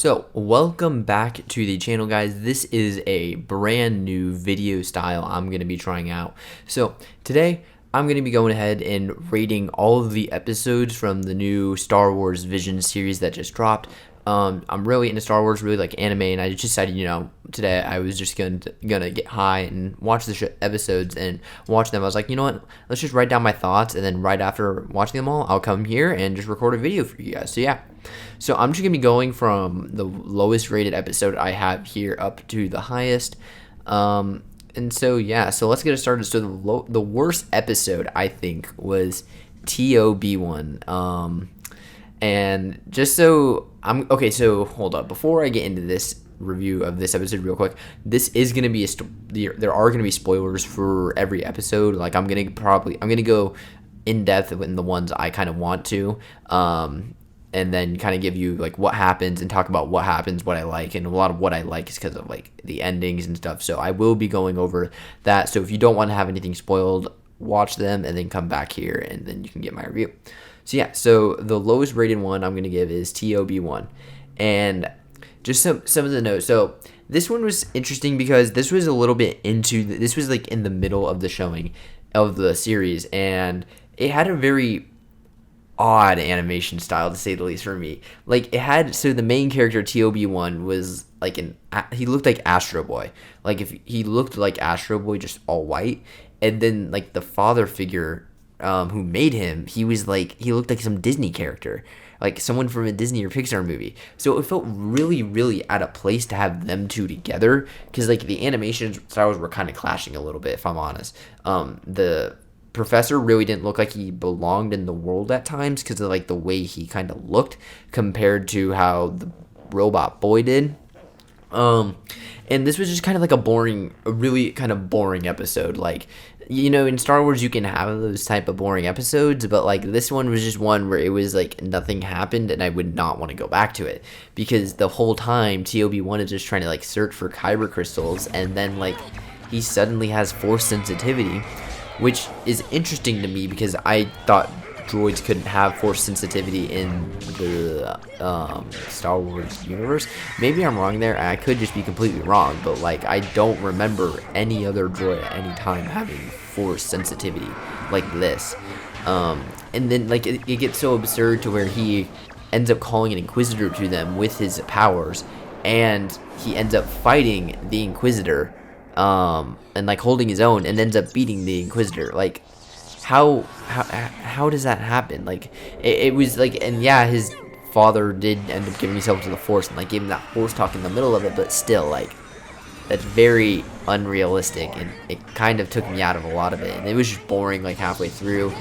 So, welcome back to the channel, guys. This is a brand new video style I'm going to be trying out. So, today I'm going to be going ahead and rating all of the episodes from the new Star Wars Vision series that just dropped. I'm really into Star Wars, really like anime, and I just decided, today I was just gonna get high and watch the episodes and watch them. I was like, you know what, let's just write down my thoughts, and then right after watching them all, I'll come here and just record a video for you guys. So yeah, so I'm just gonna be going from the lowest rated episode I have here up to the highest. And so yeah, so let's get it started. So the worst episode I think was TOB1. And just so so hold up, before I get into this review of this episode real quick, this is going to be there are going to be spoilers for every episode. Like I'm going to go in depth in the ones I kind of want to, and then kind of give you like what happens and talk about what happens, what I like, and a lot of what I like is because of like the endings and stuff. So I will be going over that. So if you don't want to have anything spoiled, watch them and then come back here and then you can get my review. So yeah, so the lowest rated one I'm going to give is TOB1. And just some of the notes. So this one was interesting because this was a little bit this was like in the middle of the showing of the series. And it had a very odd animation style, to say the least, for me. Like it had, so the main character TOB1 was like he looked like Astro Boy. Like if he looked like Astro Boy, just all white. And then like the father figure who made him, he looked like some Disney character, like someone from a Disney or Pixar movie. So it felt really, really out of place to have them two together, because like the animation styles were kind of clashing a little bit, if I'm honest. The professor really didn't look like he belonged in the world at times because of like the way he kind of looked compared to how the robot boy did. And this was just kind of like a really kind of boring episode. Like, in Star Wars you can have those type of boring episodes, but like this one was just one where it was like nothing happened and I would not want to go back to it, because the whole time TOB1 is just trying to like search for kyber crystals, and then like he suddenly has force sensitivity, which is interesting to me because I thought droids couldn't have force sensitivity in the Star Wars universe. Maybe I'm wrong there. I could just be completely wrong, but like I don't remember any other droid at any time having force sensitivity like this. And then like it gets so absurd to where he ends up calling an Inquisitor to them with his powers, and he ends up fighting the Inquisitor, and like holding his own, and ends up beating the Inquisitor. Like how does that happen? Like it was like, and yeah, his father did end up giving himself to the Force and like gave him that Force talk in the middle of it, but still, like, that's very unrealistic, and it kind of took me out of a lot of it, and it was just boring like halfway through.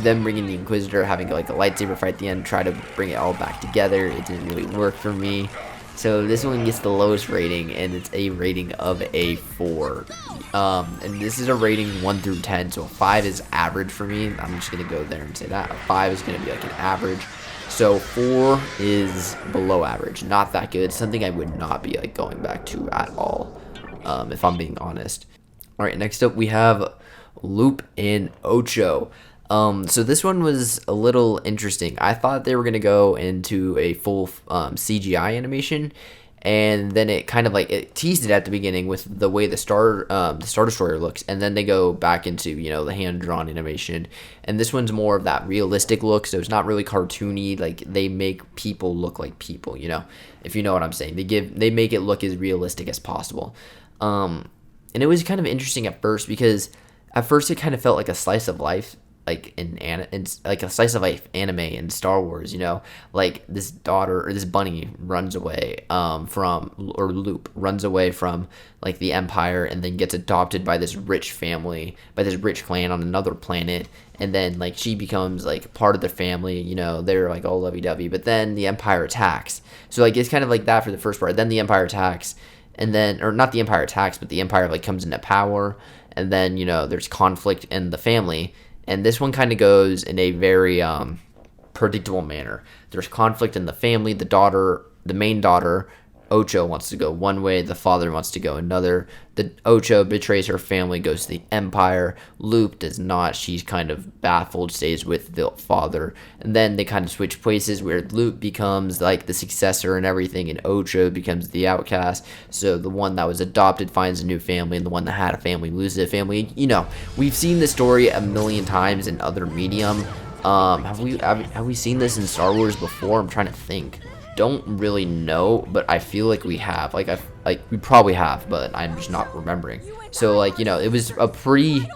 Them bringing the Inquisitor, having like a lightsaber fight at the end, try to bring it all back together, it didn't really work for me. So this one gets the lowest rating, and it's a rating of a 4. And this is a rating 1 through 10, so a 5 is average for me. I'm just going to go there and say that. A 5 is going to be like an average. So 4 is below average. Not that good. Something I would not be like going back to at all, if I'm being honest. Alright, next up we have Loop and Ocho. So this one was a little interesting. I thought they were going to go into a full CGI animation, and then it kind of like it teased it at the beginning with the way the Star Destroyer looks, and then they go back into the hand-drawn animation. And this one's more of that realistic look, so it's not really cartoony. Like they make people look like people, if you know what I'm saying. They make it look as realistic as possible. And it was kind of interesting at first, because at first it kind of felt like a slice of life, like like a slice of life anime in Star Wars, like this bunny runs away Loop runs away from like the Empire, and then gets adopted by this rich family, by this rich clan on another planet, and then like she becomes like part of the family, they're like all lovey-dovey, but then the Empire attacks. So like it's kind of like that for the first part. Then the Empire attacks, and then, or not the Empire attacks, but the Empire like comes into power, and then there's conflict in the family. And this one kind of goes in a very predictable manner. There's conflict in the family. The main daughter, Ocho wants to go one way, the father wants to go another. The Ocho betrays her family, goes to the Empire. Luke does not. She's kind of baffled, stays with the father. And then they kind of switch places where Luke becomes like the successor and everything, and Ocho becomes the outcast. So the one that was adopted finds a new family, and the one that had a family loses a family. We've seen this story a million times in other medium. Have we seen this in Star Wars before? I'm trying to think. Don't really know, but I feel like we have. We probably have, but I'm just not remembering. So it was a pretty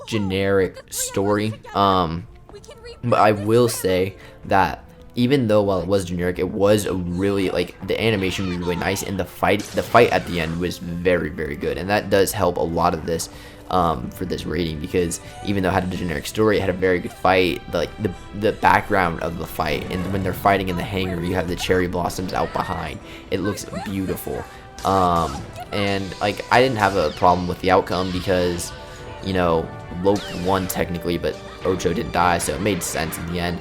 generic story. But I will say that even though while it was generic, it was a really the animation was really nice, and the fight at the end was very, very good, and that does help a lot of this. For this rating, because even though it had a generic story, it had a very good fight. The background of the fight, and when they're fighting in the hangar, you have the cherry blossoms out behind. It looks beautiful. And I didn't have a problem with the outcome because Lope won technically, but Ocho didn't die, so it made sense in the end.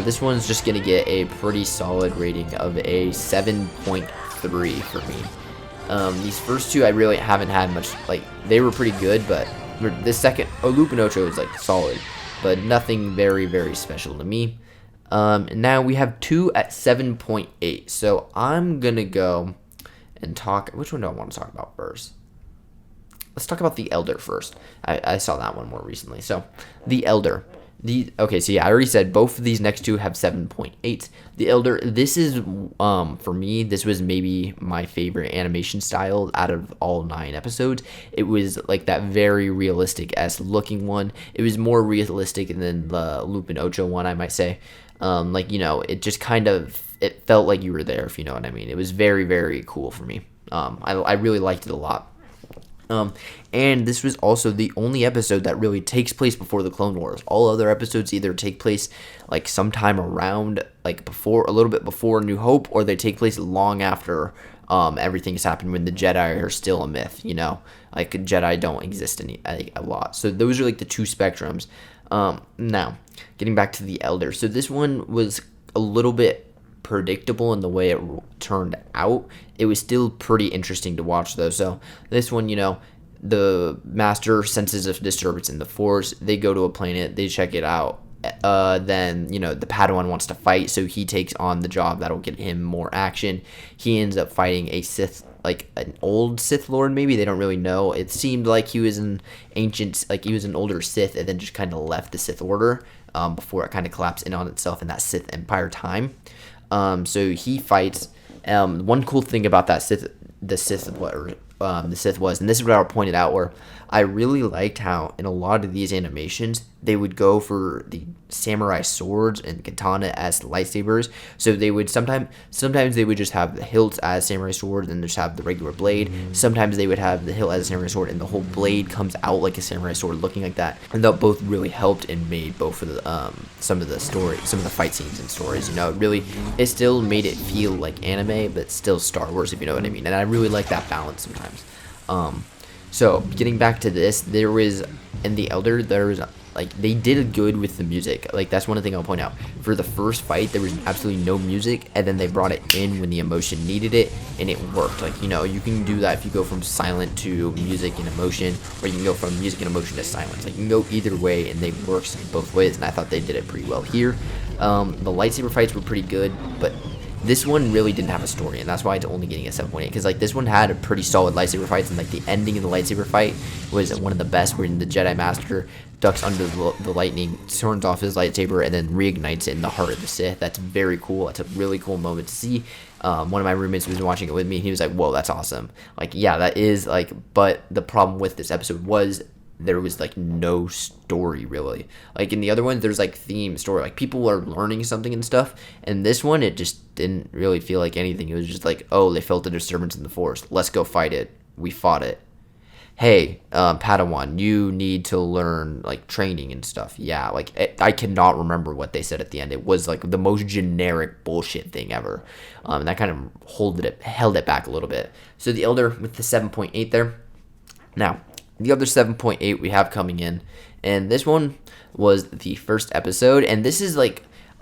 This one's just gonna get a pretty solid rating of a 7.3 for me. These first two I really haven't had much, they were pretty good, but the second, Loop and Ocho is solid, but nothing very, very special to me. And now we have two at 7.8, so I'm gonna go and talk, which one do I want to talk about first? Let's talk about The Elder first. I saw that one more recently. So, The Elder. I already said both of these next two have 7.8. The Elder, this is, for me, this was maybe my favorite animation style out of all 9 episodes. It was that very realistic-esque looking one. It was more realistic than the Loop and Ocho one, I might say. It just kind of, it felt like you were there, if you know what I mean. It was very, very cool for me. I really liked it a lot. And this was also the only episode that really takes place before the Clone Wars. All other episodes either take place sometime around before, a little bit before New Hope, or they take place long after everything's happened, when the Jedi are still a myth. Jedi don't exist a lot. So those are the two spectrums. Now getting back to The Elder. So this one was a little bit predictable in the way it turned out. It was still pretty interesting to watch though. So this one, the master senses a disturbance in the Force. They go to a planet, they check it out. Then the Padawan wants to fight, so he takes on the job that'll get him more action. He ends up fighting a Sith, an old Sith Lord, maybe. They don't really know. It seemed like he was an ancient, he was an older Sith, and then just kind of left the Sith Order before it kind of collapsed in on itself in that Sith Empire time. So he fights. One cool thing about that the Sith was, and this is what I pointed out, where I really liked how in a lot of these animations they would go for the samurai swords and katana as lightsabers. So they would sometimes they would just have the hilts as samurai swords and just have the regular blade. Sometimes they would have the hilt as a samurai sword and the whole blade comes out like a samurai sword, looking like that. And that both really helped and made both of the some of the fight scenes and stories. It still made it feel like anime, but still Star Wars, if you know what I mean. And I really like that balance sometimes. So getting back to this, there was in The Elder, there was they did good with the music. That's one thing I'll point out. For the first fight, there was absolutely no music, and then they brought it in when the emotion needed it, and it worked. You can do that if you go from silent to music and emotion, or you can go from music and emotion to silence. You can go either way, and they works both ways, and I thought they did it pretty well here. The lightsaber fights were pretty good, but this one really didn't have a story, and that's why it's only getting a 7.8, because this one had a pretty solid lightsaber fights, and the ending of the lightsaber fight was one of the best, where the Jedi Master ducks under the lightning, turns off his lightsaber, and then reignites it in the heart of the Sith. That's very cool. That's a really cool moment to see. One of my roommates was watching it with me, and he was like, whoa, that's awesome. Yeah, that is, but the problem with this episode was there was no story really. In the other ones, there's theme story, people are learning something and stuff, and this one, it just didn't really feel like anything. It was just oh, they felt a disturbance in the Force, let's go fight it. We fought it. Hey, Padawan, you need to learn training and stuff. Yeah, I cannot remember what they said at the end. It was the most generic bullshit thing ever, and that kind of held it back a little bit. So The Elder with the 7.8 there. Now the other 7.8 we have coming in, and this one was the first episode, and this is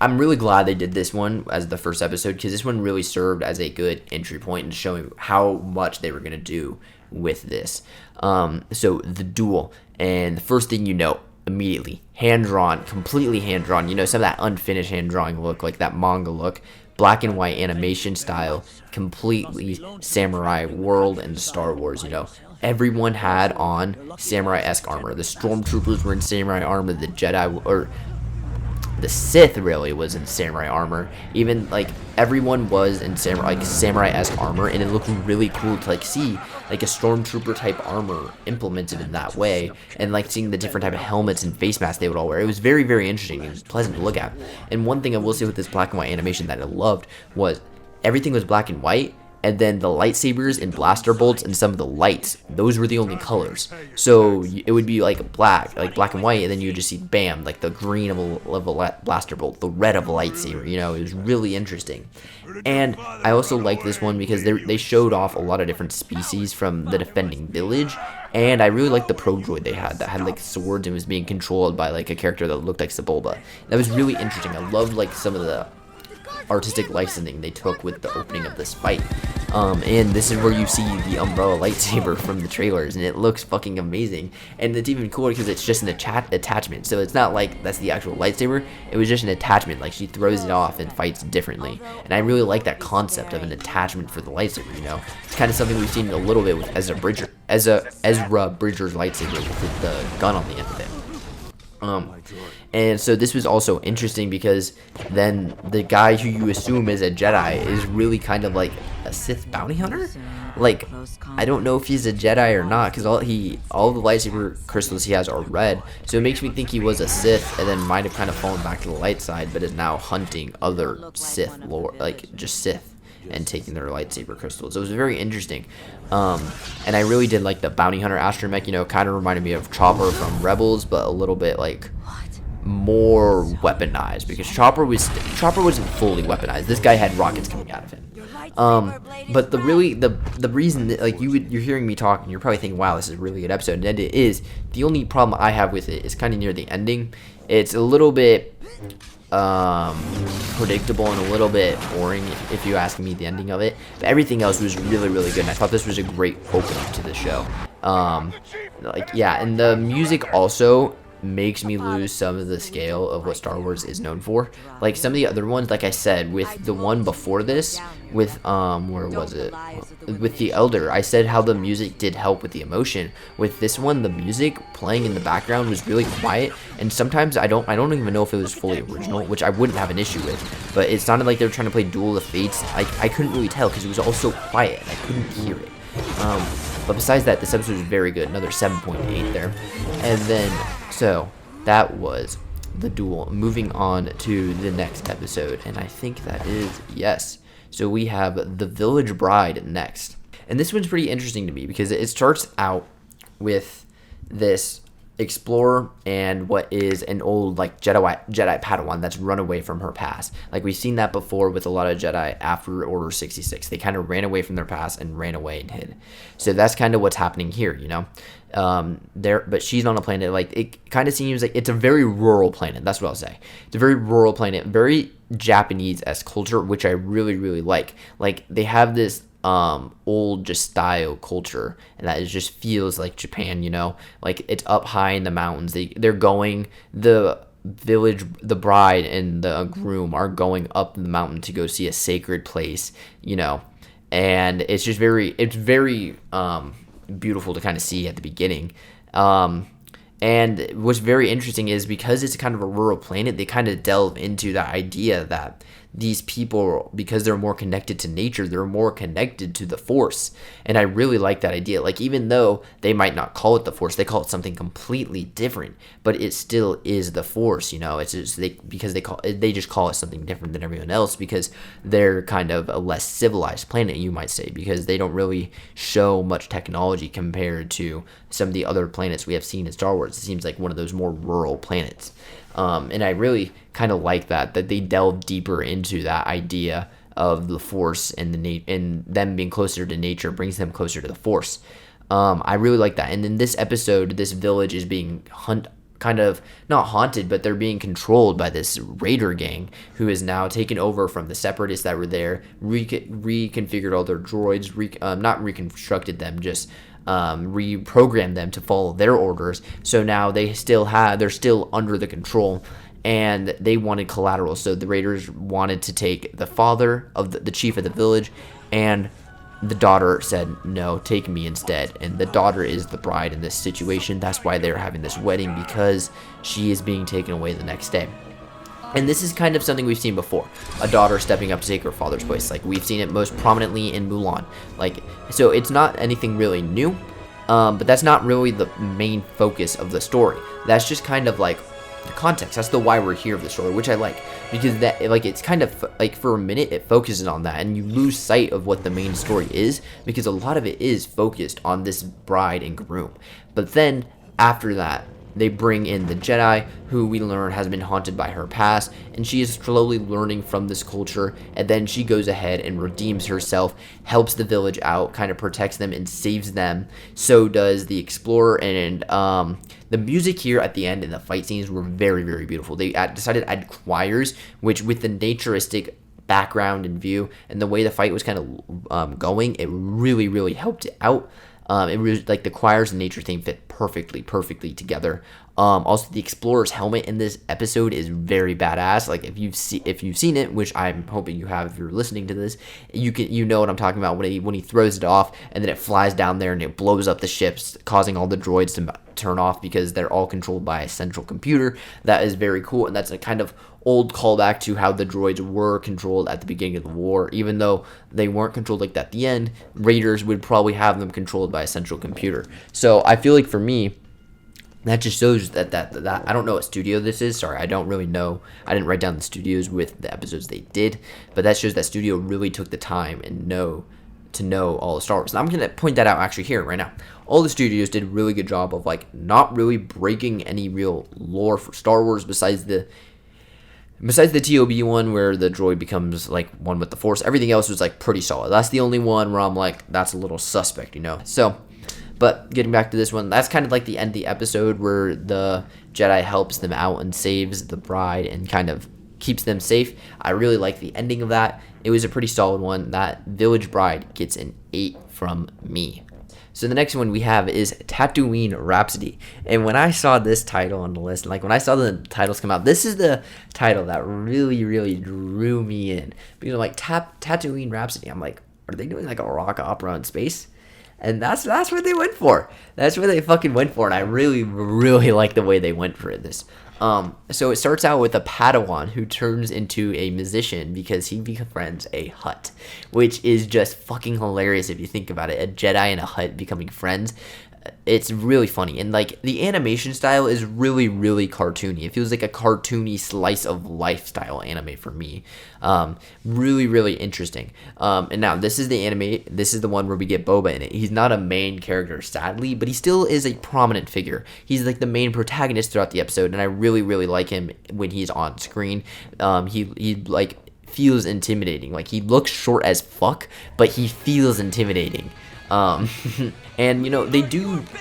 I'm really glad they did this one as the first episode, because this one really served as a good entry point and showing how much they were going to do with this. So the duel, and the first thing you know, immediately, hand-drawn, completely hand-drawn, some of that unfinished hand-drawing look, like that manga look, black and white animation style, completely samurai world and Star Wars, Everyone had on samurai-esque armor. The stormtroopers were in samurai armor, the Jedi, or the Sith really was in samurai armor. Even like everyone was in samurai-esque armor, and it looked really cool to see like a stormtrooper type armor implemented in that way, and seeing the different type of helmets and face masks they would all wear. It was very, very interesting and pleasant to look at. And one thing I will say with this black and white animation that I loved was everything was black and white, and then the lightsabers and blaster bolts and some of the lights, those were the only colors. So it would be black and white, and then you would just see bam, the green of a blaster bolt, the red of a lightsaber. It was really interesting. And I also like this one because they showed off a lot of different species from the defending village. And I really liked the pro droid they had that had swords and was being controlled by a character that looked like Sebulba. That was really interesting. I loved some of the artistic licensing they took with the opening of this fight. And this is where you see the umbrella lightsaber from the trailers, and it looks fucking amazing. And it's even cooler because it's just an attachment, so it's not that's the actual lightsaber. It was just an attachment, she throws it off and fights differently. And I really like that concept of an attachment for the lightsaber. It's kind of something we've seen a little bit with Ezra Bridger's lightsaber with the gun on the end of it. And so this was also interesting because then the guy who you assume is a Jedi is really kind of like a Sith bounty hunter. I don't know if he's a Jedi or not, because all the lightsaber crystals he has are red. So it makes me think he was a Sith and then might have kind of fallen back to the light side, but is now hunting other Sith lore, just Sith, and taking their lightsaber crystals. It was very interesting. And I really did like the bounty hunter astromech, kind of reminded me of Chopper from Rebels, but a little bit more weaponized, because Chopper wasn't fully weaponized. This guy had rockets coming out of him. But the reason that you're hearing me talk and you're probably thinking, wow, this is a really good episode, and it is. The only problem I have with it is kind of near the ending. It's a little bit predictable and a little bit boring, if you ask me, the ending of it. But everything else was really, really good, and I thought this was a great opening to the show. And the music also makes me lose some of the scale of what Star Wars is known for. Some of the other ones, like I said, with the one before this, with where was it? With the Elder, I said how the music did help with the emotion. With this one, the music playing in the background was really quiet, and sometimes I don't even know if it was fully original, which I wouldn't have an issue with. But it sounded like they were trying to play Duel of the Fates. I couldn't really tell because it was all so quiet. I couldn't hear it. But besides that, this episode was very good. Another 7.8 there. And then, so that was the Duel. Moving on to the next episode, and I think that is, yes. So we have The Village Bride next. And this one's pretty interesting to me because it starts out with this explorer and what is an old Jedi Padawan that's run away from her past. We've seen that before with a lot of Jedi after Order 66. They kind of ran away from their past and ran away and hid. So that's kind of what's happening here, but she's on a planet, it kind of seems like it's a very rural planet. That's what I'll say. It's a very rural planet, very Japanese-esque culture, which I really, really like. They have this old just style culture, and that it just feels like Japan, it's up high in the mountains. The bride and the groom are going up the mountain to go see a sacred place, and it's just very beautiful to kind of see at the beginning. And what's very interesting is because it's kind of a rural planet, they kind of delve into the idea that these people, because they're more connected to nature, they're more connected to the Force. And I really like that idea. Even though they might not call it the Force, they call it something completely different, but it still is the Force. It's just they just call it something different than everyone else because they're kind of a less civilized planet, you might say, because they don't really show much technology compared to some of the other planets we have seen in Star Wars. It seems like one of those more rural planets. And I really kind of like that they delve deeper into that idea of the Force and and them being closer to nature brings them closer to the Force. I really like that. And in this episode, this village is being kind of not haunted, but they're being controlled by this raider gang who is now taken over from the separatists that were there, reconfigured all their droids, not reconstructed them, just reprogrammed them to follow their orders. So now they're still under the control, and they wanted collateral. So the raiders wanted to take the father of the chief of the village, and the daughter said, no, take me instead. And the daughter is the bride in this situation. That's why they're having this wedding, because she is being taken away the next day. And this is kind of something we've seen before. A daughter stepping up to take her father's place. Like, we've seen it most prominently in Mulan. Like, so it's not anything really new, but that's not really the main focus of the story. That's just kind of like the context. That's the why we're here of the story, which I like, because that, like, it's kind of like for a minute it focuses on that, and you lose sight of what the main story is, because a lot of it is focused on this bride and groom. But then after that, they bring in the Jedi, who we learn has been haunted by her past, and she is slowly learning from this culture, and then she goes ahead and redeems herself, helps the village out, kind of protects them and saves them. So does the explorer, and the music here at the end and the fight scenes were very, very beautiful. They decided to add choirs, which with the naturistic background and view and the way the fight was kind of going, it really, really helped it out. It was like the choirs and nature theme fit perfectly together. Also, the explorer's helmet in this episode is very badass. Like, if you've seen it, which I'm hoping you have if you're listening to this, you know what I'm talking about when he throws it off and then it flies down there and it blows up the ships, causing all the droids to turn off because they're all controlled by a central computer. That is very cool, and that's a kind of old callback to how the droids were controlled at the beginning of the war. Even though they weren't controlled like that at the end, raiders would probably have them controlled by a central computer. So I feel like for me, that just shows that I don't know what studio this is. Sorry, I don't really know. I didn't write down the studios with the episodes they did, but that shows that studio really took the time and know all the Star Wars. And I'm going to point that out actually here right now. All the studios did a really good job of like not really breaking any real lore for Star Wars besides the TOB one where the droid becomes like one with the Force. Everything else was like pretty solid. That's the only one where I'm like, that's a little suspect, you know. So, but getting back to this one, that's kind of like the end of the episode where the Jedi helps them out and saves the bride and kind of keeps them safe. I really like the ending of that. It was a pretty solid one. That Village Bride gets an 8 from me. So the next one we have is Tatooine Rhapsody. And when I saw this title on the list, like when I saw the titles come out, this is the title that really, really drew me in. Because I'm like, Tatooine Rhapsody. I'm like, are they doing like a rock opera in space? And that's what they went for. That's what they fucking went for. And I really, really like the way they went for this. So it starts out with a Padawan who turns into a musician because he befriends a Hutt, which is just fucking hilarious if you think about it. A Jedi and a Hutt becoming friends. It's really funny, and like the animation style is really, really cartoony. It feels like a cartoony slice of life style anime for me. Really, really interesting. And now this is the anime. This is the one where we get Boba in it. He's not a main character, sadly, but he still is a prominent figure. He's like the main protagonist throughout the episode, and I really, really like him when he's on screen. He like feels intimidating. Like he looks short as fuck, but he feels intimidating. And you know,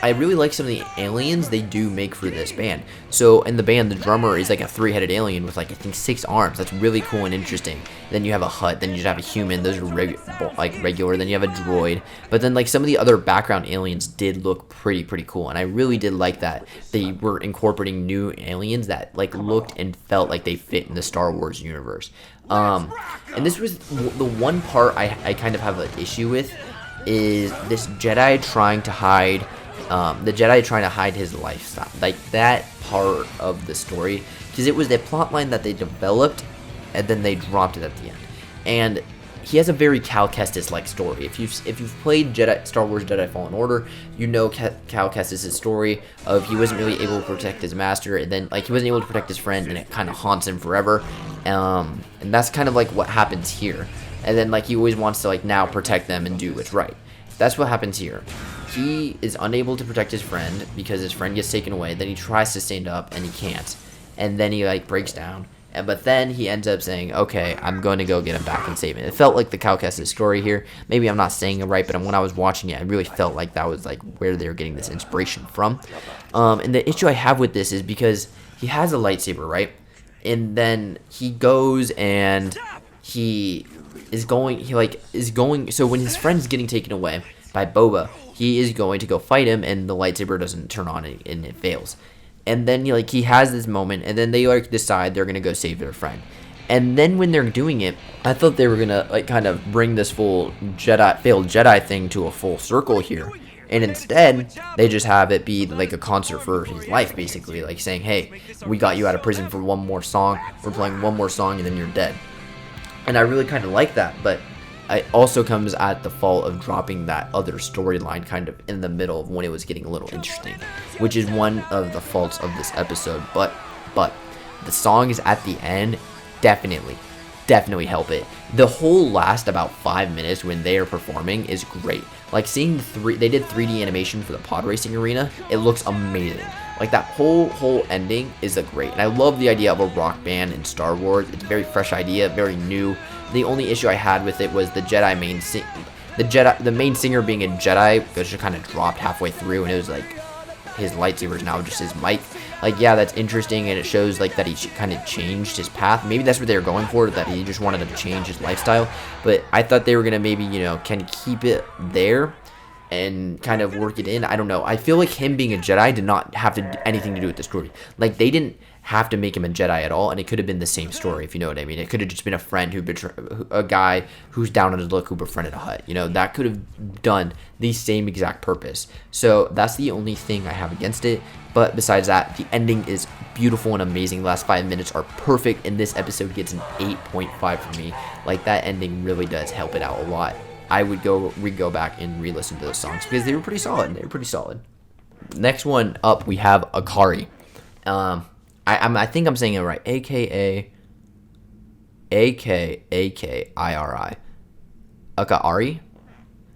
I really like some of the aliens they do make for this band. So in the band, the drummer is like a 3-headed alien with like I think 6 arms. That's really cool and interesting. Then you have a Hutt, then you just have a human. Those are regular. Then you have a droid. But then like some of the other background aliens did look pretty cool, and I really did like that they were incorporating new aliens that like looked and felt like they fit in the Star Wars universe. And this was the one part I kind of have an issue with. Is this Jedi trying to hide his lifestyle, like that part of the story, because it was the plot line that they developed and then they dropped it at the end. And he has a very Cal Kestis like story. If you've played Star Wars Jedi Fallen Order, you know Cal Kestis' story of he wasn't really able to protect his master, and then like he wasn't able to protect his friend, and it kind of haunts him forever. And that's kind of like what happens here. And then like he always wants to like now protect them and do what's right. That's what happens here. He is unable to protect his friend because his friend gets taken away. Then he tries to stand up and he can't. And then he like breaks down. But then he ends up saying, okay, I'm going to go get him back and save him. It felt like the Cal Kestis story here. Maybe I'm not saying it right, but when I was watching it, I really felt like that was like where they were getting this inspiration from. And the issue I have with this is because he has a lightsaber, right? And then he goes and he is going, so when his friend's getting taken away by Boba, he is going to go fight him, and the lightsaber doesn't turn on, and it fails. And then he has this moment, and then they decide they're gonna go save their friend. And then when they're doing it, I thought they were gonna kind of bring this full failed Jedi thing to a full circle here. And instead, they just have it be like a concert for his life, basically, like saying, hey, we got you out of prison for one more song, we're playing one more song, and then you're dead. And I really kind of like that, but it also comes at the fault of dropping that other storyline kind of in the middle of when it was getting a little interesting, which is one of the faults of this episode. But the songs at the end definitely help it. The whole last about 5 minutes when they are performing is great. Like seeing they did 3D animation for the pod racing arena. It looks amazing. Like that whole ending is great. And I love the idea of a rock band in Star Wars. It's a very fresh idea, very new. The only issue I had with it was the main singer being a Jedi, which just kind of dropped halfway through, and it was like his lightsaber is now just his mic. Like, yeah, that's interesting, and it shows like that he kind of changed his path. Maybe that's what they were going for, that he just wanted to change his lifestyle. But I thought they were gonna maybe kind of keep it there and kind of work it in. I don't know. I feel like him being a Jedi did not have anything to do with the story. Like, they didn't have to make him a Jedi at all, and it could have been the same story, if you know what I mean. It could have just been a friend a guy who's down on his luck who befriended a Hutt. That could have done the same exact purpose. So that's the only thing I have against it. But besides that, the ending is beautiful and amazing. The last 5 minutes are perfect, and this episode gets an 8.5 from me. Like, that ending really does help it out a lot. I would go back and re-listen to those songs because they were pretty solid. Next one up, we have Akari. I think I'm saying it right. AKARI. Akari?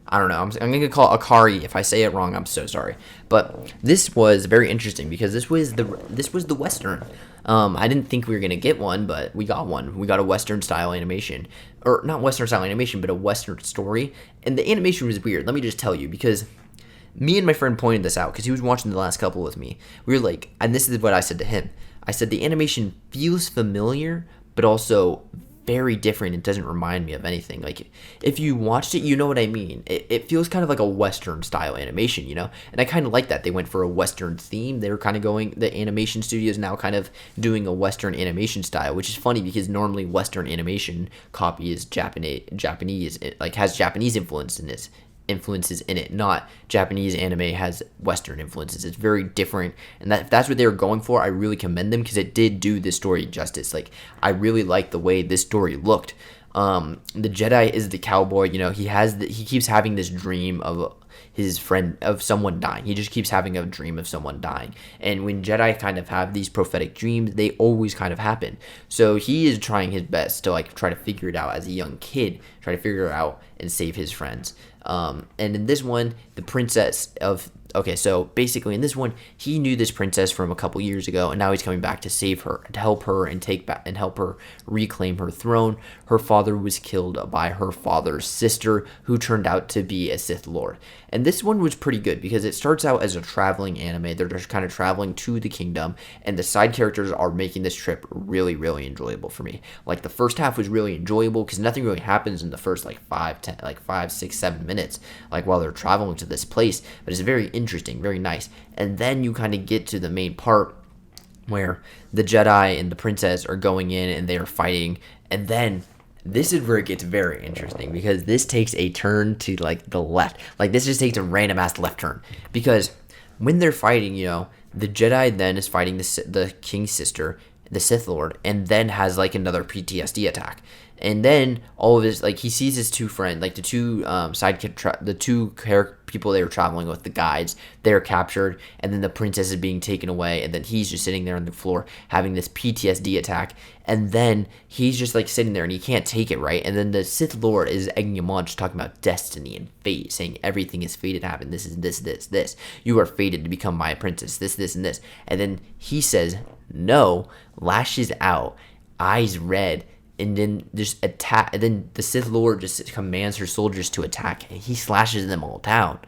I don't know. I'm going to call it Akari. If I say it wrong, I'm so sorry. But this was very interesting because this was the Western. I didn't think we were going to get one, but we got one. We got a Western style animation. Or not Western style animation, but a Western story. And the animation was weird. Let me just tell you, because me and my friend pointed this out because he was watching the last couple with me. We were like, and this is what I said to him. I said the animation feels familiar, but also very different. It doesn't remind me of anything. Like, if you watched it, you know what I mean. It feels kind of like a Western style animation, And I kind of like that. They went for a Western theme. They were kind of the animation studio is now kind of doing a Western animation style, which is funny because normally Western animation copies Japanese, like has Japanese influences in it, not Japanese anime has Western influences. It's very different, and if that's what they were going for, I really commend them because it did do this story justice. Like, I really like the way this story looked. The Jedi is the cowboy, he keeps having this dream of his friend, of someone dying. He just keeps having a dream of someone dying. And when Jedi kind of have these prophetic dreams, they always kind of happen. So he is trying his best to try to figure it out as a young kid, try to figure it out and save his friends. And in this one, the princess of... Okay, so basically in this one, he knew this princess from a couple years ago, and now he's coming back to save her, to help her and help her reclaim her throne. Her father was killed by her father's sister, who turned out to be a Sith Lord. And this one was pretty good because it starts out as a traveling anime. They're just kind of traveling to the kingdom, and the side characters are making this trip really, really enjoyable for me. Like, the first half was really enjoyable because nothing really happens in the first 5, 6, 7 minutes, while they're traveling to this place, but it's very interesting, very nice. And then you kind of get to the main part where the Jedi and the princess are going in and they are fighting, and then this is where it gets very interesting because this takes a turn to the left. This just takes a random ass left turn because when they're fighting, the Jedi then is fighting the king's sister, the Sith Lord, and then has another PTSD attack. And then all of his, he sees his two friends, the two people they were traveling with, the guides, they're captured, and then the princess is being taken away, and then he's just sitting there on the floor having this PTSD attack, and then he's just sitting there and he can't take it, right? And then the Sith Lord is egging him on, just talking about destiny and fate, saying everything is fated to happen, this is this. You are fated to become my princess, this, and this. And then he says no, lashes out. eyes red, and then just attack. And then the Sith Lord just commands her soldiers to attack, and he slashes them all down.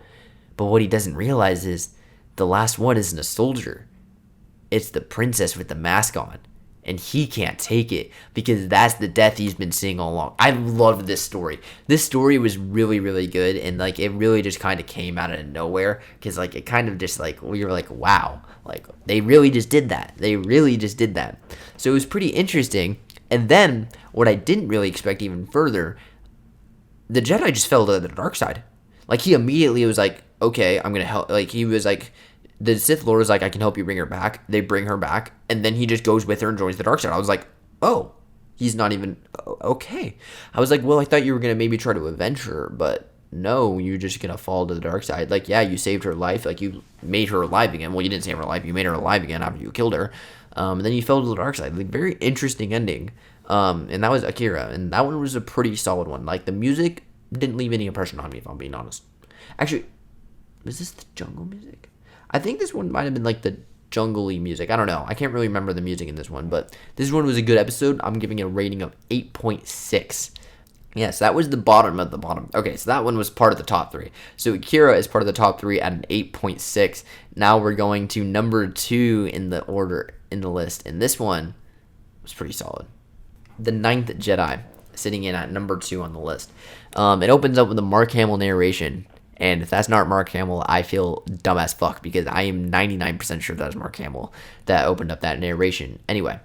But what he doesn't realize is the last one isn't a soldier. It's the princess with the mask on. And he can't take it because that's the death he's been seeing all along. I love this story. This story was really, really good. And, like, it really just kind of came out of nowhere. Because, like, it kind of just, like, we were like, wow. Like, they really just did that. They really just did that. So it was pretty interesting. And then, what I didn't really expect even further, the Jedi just fell to the dark side. Like, he immediately was like, okay, I'm going to help. Like, he was like, the Sith Lord was like, I can help you bring her back. They bring her back, and then he just goes with her and joins the dark side. I was like, oh, he's not even, okay. I was like, well, I thought you were going to maybe try to avenge her, but no, you're just going to fall to the dark side. Like, yeah, you saved her life. Like, you made her alive again. Well, you didn't save her life. You made her alive again after you killed her. And then you fell to the dark side. Like, very interesting ending. And that was Akira, and that one was a pretty solid one. Like, the music didn't leave any impression on me, if I'm being honest. Actually, was this the jungle music? I think this one might have been like the jungle-y music. I don't know. I can't really remember the music in this one, but this one was a good episode. I'm giving it a rating of 8.6. Yes, that was the bottom of the bottom. Okay, so that one was part of the top 3. So Akira is part of the top 3 at an 8.6. Now we're going to number 2 in the order in the list, and this one was pretty solid. The Ninth Jedi, sitting in at number 2 on the list. It opens up with a Mark Hamill narration. And if that's not Mark Hamill, I feel dumb as fuck because I am 99% sure that was Mark Hamill that opened up that narration. Anyway,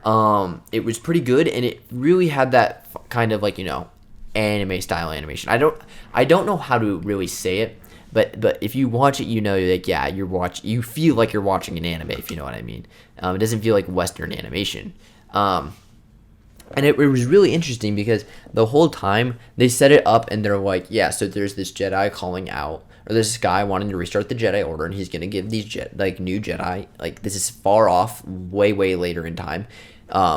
it was pretty good, and it really had that kind of like, you know, anime style animation. I don't know how to really say it, but if you watch it, you know, like, yeah, you feel like you're watching an anime, if you know what I mean. It doesn't feel like Western animation. And it was really interesting because the whole time they set it up and they're like, yeah, so there's this Jedi calling out, or there's this guy wanting to restart the Jedi Order, and he's going to give these new Jedi, like, this is far off, way, way later in time.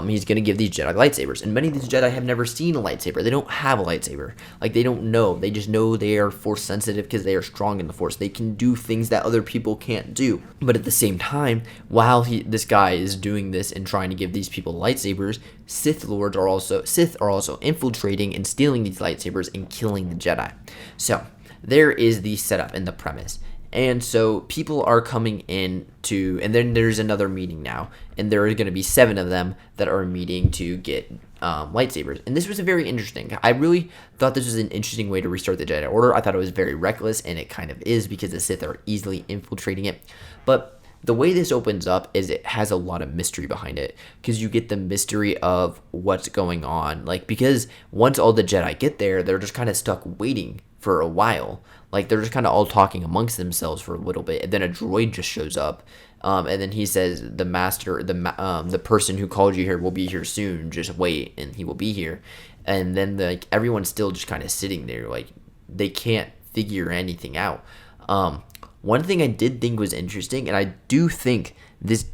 He's going to give these Jedi lightsabers. And many of these Jedi have never seen a lightsaber. They don't have a lightsaber. Like, they don't know. They just know they are Force sensitive because they are strong in the Force. They can do things that other people can't do. But at the same time, while this guy is doing this and trying to give these people lightsabers, Sith are also infiltrating and stealing these lightsabers and killing the Jedi. So, there is the setup and the premise. And so people are coming in and then there's another meeting now, and there are going to be 7 of them that are meeting to get lightsabers. And this was very interesting. I really thought this was an interesting way to restart the Jedi Order. I thought it was very reckless, and it kind of is because the Sith are easily infiltrating it. But the way this opens up is it has a lot of mystery behind it, because you get the mystery of what's going on. Like, because once all the Jedi get there, they're just kind of stuck waiting for a while. Like, they're just kind of all talking amongst themselves for a little bit, and then a droid just shows up, and then he says, the master, the person who called you here will be here soon, just wait, and he will be here. And then, like, everyone's still just kind of sitting there, like, they can't figure anything out. One thing I did think was interesting, and I do think this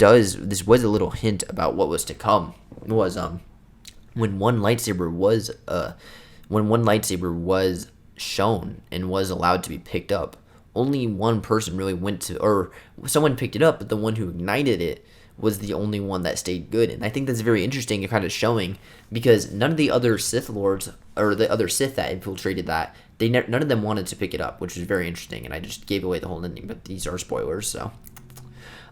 was a little hint about what was to come, was when one lightsaber was shown and was allowed to be picked up, only one person really or someone picked it up, but the one who ignited it was the only one that stayed good. And I think that's very interesting and kind of showing, because none of the other Sith Lords or the other Sith that infiltrated that, none of them wanted to pick it up, which was very interesting. And I just gave away the whole ending, but these are spoilers, so.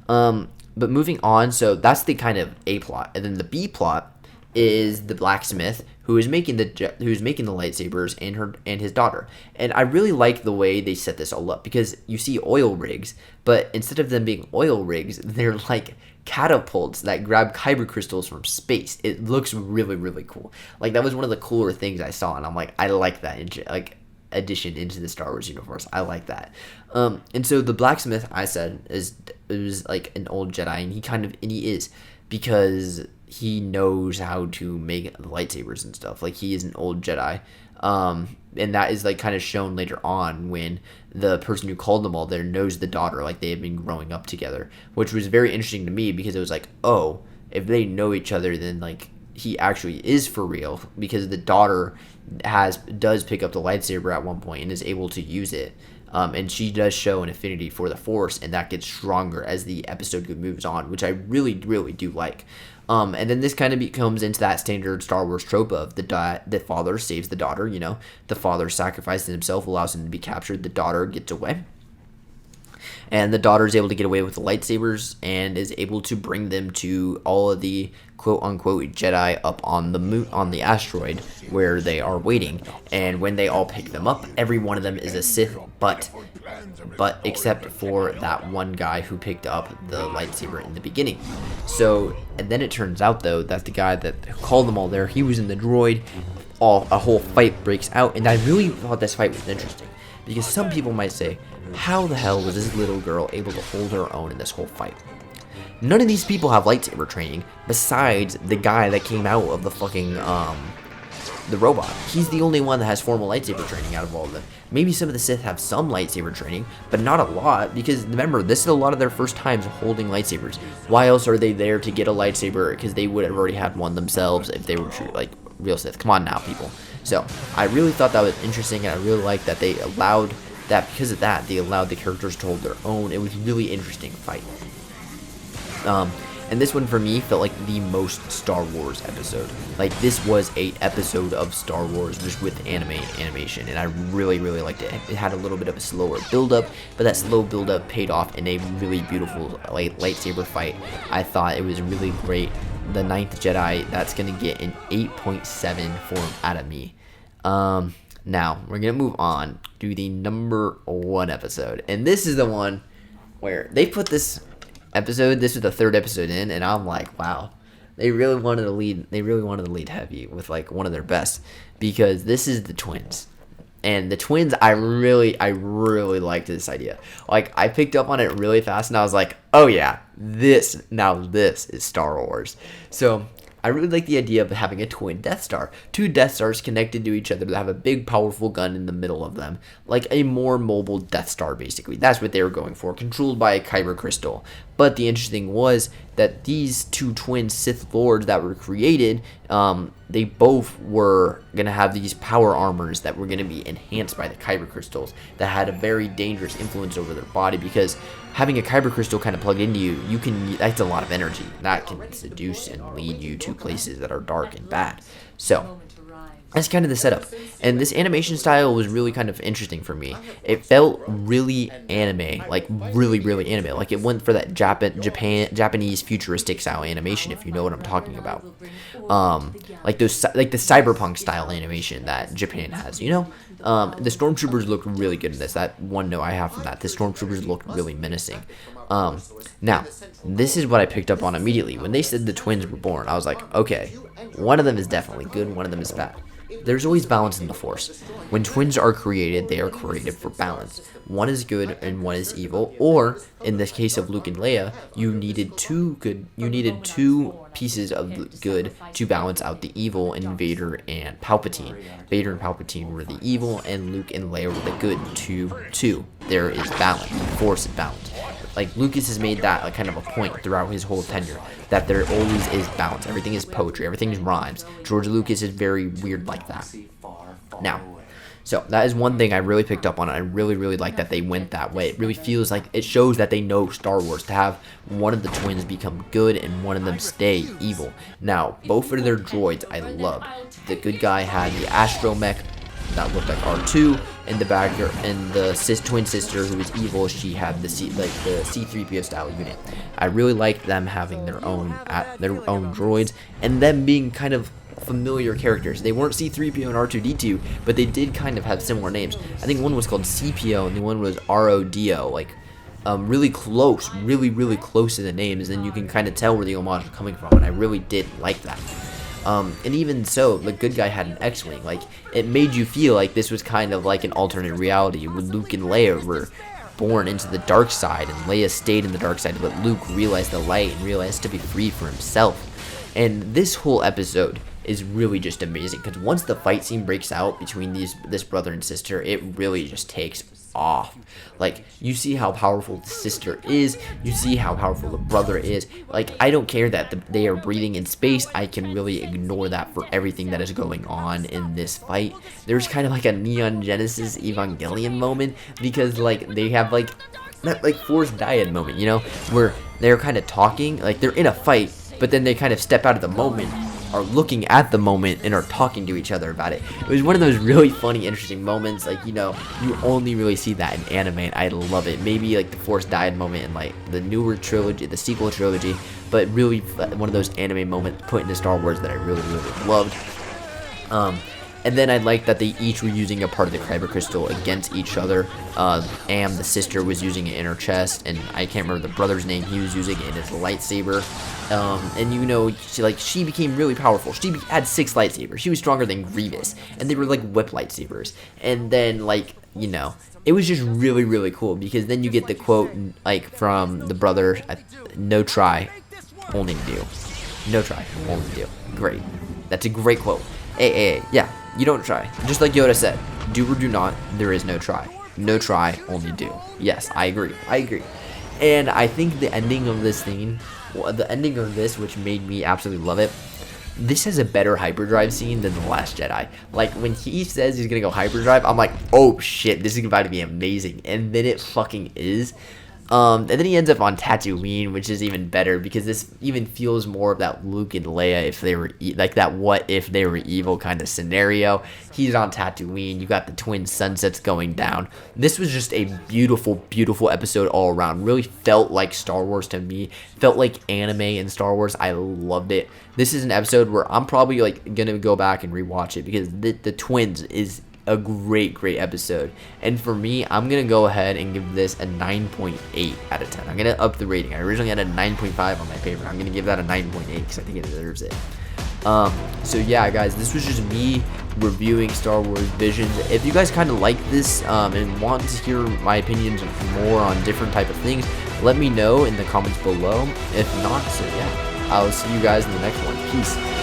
But moving on, so that's the kind of A plot, and then the B plot is the blacksmith who is making the lightsabers and his daughter. And I really like the way they set this all up, because you see oil rigs, but instead of them being oil rigs, they're like catapults that grab kyber crystals from space. It looks really, really cool. Like, that was one of the cooler things I saw, and I'm like, I like that, like, addition into the Star Wars universe. I like that. And so the blacksmith, I said, is like an old Jedi, and he is, because he knows how to make lightsabers and stuff. Like, he is an old Jedi. And that is, like, kind of shown later on when the person who called them all there knows the daughter, like, they have been growing up together, which was very interesting to me, because it was like, oh, if they know each other, then, like, he actually is for real, because the daughter does pick up the lightsaber at one point and is able to use it. And she does show an affinity for the Force, and that gets stronger as the episode moves on, which I really, really do like. And then this kind of becomes into that standard Star Wars trope of the father saves the daughter. The father sacrifices himself, allows him to be captured. The daughter gets away. And the daughter is able to get away with the lightsabers and is able to bring them to all of the quote-unquote Jedi up on the moon, on the asteroid where they are waiting. And when they all pick them up, every one of them is a Sith, but except for that one guy who picked up the lightsaber in the beginning. So, and then it turns out, though, that the guy that called them all there, he was in the droid. A whole fight breaks out, and I really thought this fight was interesting. Because some people might say, how the hell was this little girl able to hold her own in this whole fight? None of these people have lightsaber training besides the guy that came out of the fucking, the robot. He's the only one that has formal lightsaber training out of all of them. Maybe some of the Sith have some lightsaber training, but not a lot, because remember, this is a lot of their first times holding lightsabers. Why else are they there to get a lightsaber? Because they would have already had one themselves if they were true, like, real Sith. Come on now, people. So, I really thought that was interesting, and I really liked that they allowed that, because of that, they allowed the characters to hold their own. It was really interesting fight. And this one for me felt like the most Star Wars episode. Like, this was an episode of Star Wars just with animation, and I really, really liked it. It had a little bit of a slower build-up, but that slow build-up paid off in a really beautiful lightsaber fight. I thought it was really great. The Ninth Jedi, that's going to get an 8.7 form out of me. Now, we're going to move on to the number 1 episode. And this is the one where they put this episode, this was the 3rd episode in, and I'm like, wow. They really wanted to lead heavy with, like, one of their best. Because this is the twins. And the twins, I really liked this idea. Like, I picked up on it really fast, and I was like, oh yeah, this is Star Wars. So, I really like the idea of having a twin Death Star. 2 Death Stars connected to each other that have a big, powerful gun in the middle of them. Like a more mobile Death Star, basically. That's what they were going for, controlled by a kyber crystal. But the interesting was that these 2 twin Sith Lords that were created, they both were going to have these power armors that were going to be enhanced by the kyber crystals that had a very dangerous influence over their body, because having a kyber crystal kind of plugged into you, that's a lot of energy. That can seduce and lead you to places that are dark and bad. So, that's kind of the setup. And this animation style was really kind of interesting for me. It felt really anime, like really, really anime. Like it went for that Japanese futuristic style animation, if you know what I'm talking about. Like the cyberpunk style animation that Japan has, The stormtroopers looked really good in this. That one note I have from that. The stormtroopers looked really menacing. Now, this is what I picked up on immediately. When they said the twins were born, I was like, okay, one of them is definitely good, one of them is bad. There's always balance in the Force. When twins are created, they are created for balance. One is good and one is evil, or in the case of Luke and Leia, you needed two pieces of good to balance out the evil in Vader and Palpatine. Vader and Palpatine were the evil, and Luke and Leia were the good. Two. There is balance. The Force is balance. Like, Lucas has made that kind of a point throughout his whole tenure, that there always is balance. Everything is poetry. Everything is rhymes. George Lucas is very weird like that. Now, so that is one thing I really picked up on. I really, really like that they went that way. It really feels like it shows that they know Star Wars, to have one of the twins become good and one of them stay evil. Now, both of their droids I loved. The good guy had the astromech that looked like R2, and the bagger and the twin sister who was evil, she had the C-3PO style unit. I really liked them having their own droids, and them being kind of familiar characters. They weren't C-3PO and R2-D2, but they did kind of have similar names. I think one was called CPO and the one was RODO, like really close, really close to the names, and you can kind of tell where the homage is coming from, and I really did like that. And even so, the good guy had an X-Wing. Like, it made you feel like this was kind of like an alternate reality when Luke and Leia were born into the dark side, and Leia stayed in the dark side, but Luke realized the light and realized to be free for himself. And this whole episode is really just amazing, because once the fight scene breaks out between this brother and sister, it really just takes off. Like, you see how powerful the sister is, you see how powerful the brother is. Like, I don't care that they are breathing in space. I can really ignore that for everything that is going on in this fight. There's kind of like a Neon Genesis Evangelion moment, because like they have like that like forced dyad moment, you know, where they're kind of talking, like they're in a fight, but then they kind of step out of the moment, are looking at the moment, and are talking to each other about it. It was one of those really funny, interesting moments. Like, you know, you only really see that in anime, and I love it. Maybe like the forced dyad moment in like the newer trilogy, the sequel trilogy, but really one of those anime moments put into Star Wars that I really, really loved. And then I liked that they each were using a part of the Kyber crystal against each other. Am, the sister, was using it in her chest, and I can't remember the brother's name. He was using it in his lightsaber. And you know, she became really powerful. She had 6 lightsabers. She was stronger than Grievous, and they were like whip lightsabers. And then, like, you know, it was just really, really cool, because then you get the quote like from the brother: "No try, only do. No try, only do." Great. That's a great quote. Hey, yeah, you don't try. Just like Yoda said, do or do not, there is no try. No try, only do. Yes, I agree. And I think the ending of this thing, the ending of this, which made me absolutely love it, this has a better hyperdrive scene than The Last Jedi. Like, when he says he's gonna go hyperdrive, I'm like, oh shit, this is about to be amazing. And then it fucking is. And then he ends up on Tatooine, which is even better, because this even feels more of that Luke and Leia if they were like that what if they were evil kind of scenario. He's on Tatooine. You got the twin sunsets going down. This was just a beautiful, beautiful episode all around. Really felt like Star Wars to me. Felt like anime in Star Wars. I loved it. This is an episode where I'm probably like gonna go back and rewatch it, because the twins is a great episode. And for me, I'm gonna go ahead and give this a 9.8 out of 10. I'm gonna up the rating. I originally had a 9.5 on my paper. I'm gonna give that a 9.8 because I think it deserves it. So yeah, guys, this was just me reviewing Star Wars Visions. If you guys kind of like this and want to hear my opinions more on different type of things, let me know in the comments below. If not, so yeah, I'll see you guys in the next one. Peace.